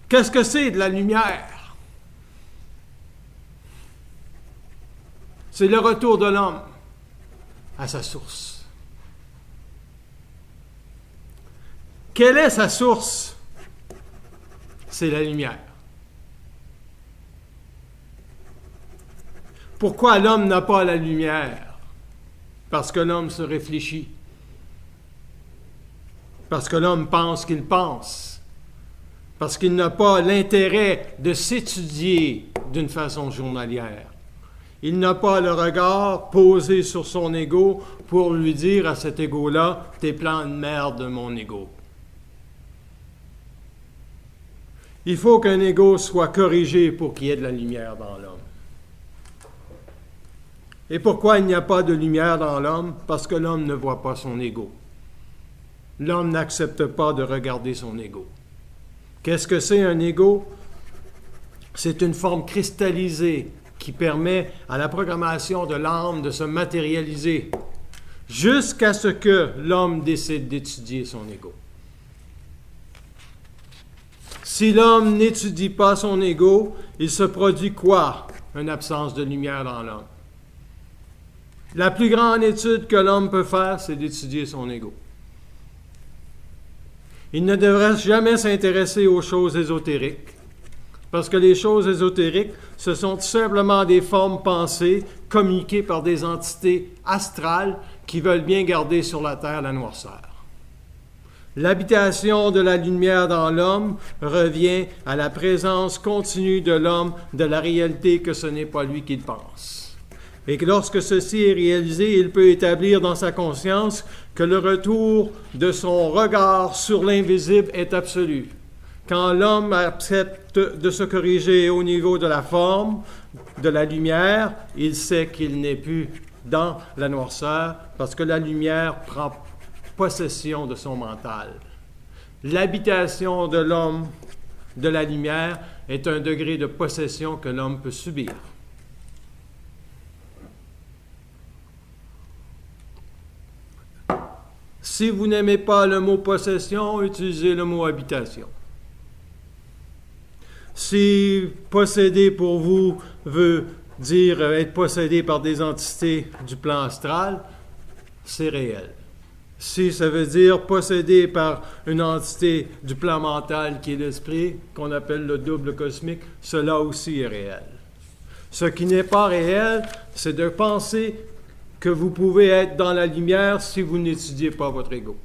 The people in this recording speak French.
Qu'est-ce que c'est de la lumière? C'est le retour de l'homme à sa source. Quelle est sa source? C'est la lumière. Pourquoi l'homme n'a pas la lumière? Parce que l'homme se réfléchit. Parce que l'homme pense qu'il pense. Parce qu'il n'a pas l'intérêt de s'étudier d'une façon journalière. Il n'a pas le regard posé sur son ego pour lui dire à cet ego-là, « T'es plein de merde, mon ego. » Il faut qu'un ego soit corrigé pour qu'il y ait de la lumière dans l'homme. Et pourquoi il n'y a pas de lumière dans l'homme? Parce que l'homme ne voit pas son ego. L'homme n'accepte pas de regarder son ego. Qu'est-ce que c'est un ego? C'est une forme cristallisée qui permet à la programmation de l'âme de se matérialiser jusqu'à ce que l'homme décide d'étudier son ego. Si l'homme n'étudie pas son ego, il se produit quoi? Une absence de lumière dans l'homme. La plus grande étude que l'homme peut faire, c'est d'étudier son ego. Il ne devrait jamais s'intéresser aux choses ésotériques, parce que les choses ésotériques, ce sont tout simplement des formes pensées communiquées par des entités astrales qui veulent bien garder sur la terre la noirceur. L'habitation de la lumière dans l'homme revient à la présence continue de l'homme de la réalité que ce n'est pas lui qui le pense. Et que lorsque ceci est réalisé, il peut établir dans sa conscience que le retour de son regard sur l'invisible est absolu. Quand l'homme accepte de se corriger au niveau de la forme, de la lumière, il sait qu'il n'est plus dans la noirceur parce que la lumière prend possession de son mental. L'habitation de l'homme de la lumière est un degré de possession que l'homme peut subir. Si vous n'aimez pas le mot possession, utilisez le mot habitation. Si posséder pour vous veut dire être possédé par des entités du plan astral, c'est réel. Si ça veut dire possédé par une entité du plan mental qui est l'esprit, qu'on appelle le double cosmique, cela aussi est réel. Ce qui n'est pas réel, c'est de penser que vous pouvez être dans la lumière si vous n'étudiez pas votre ego.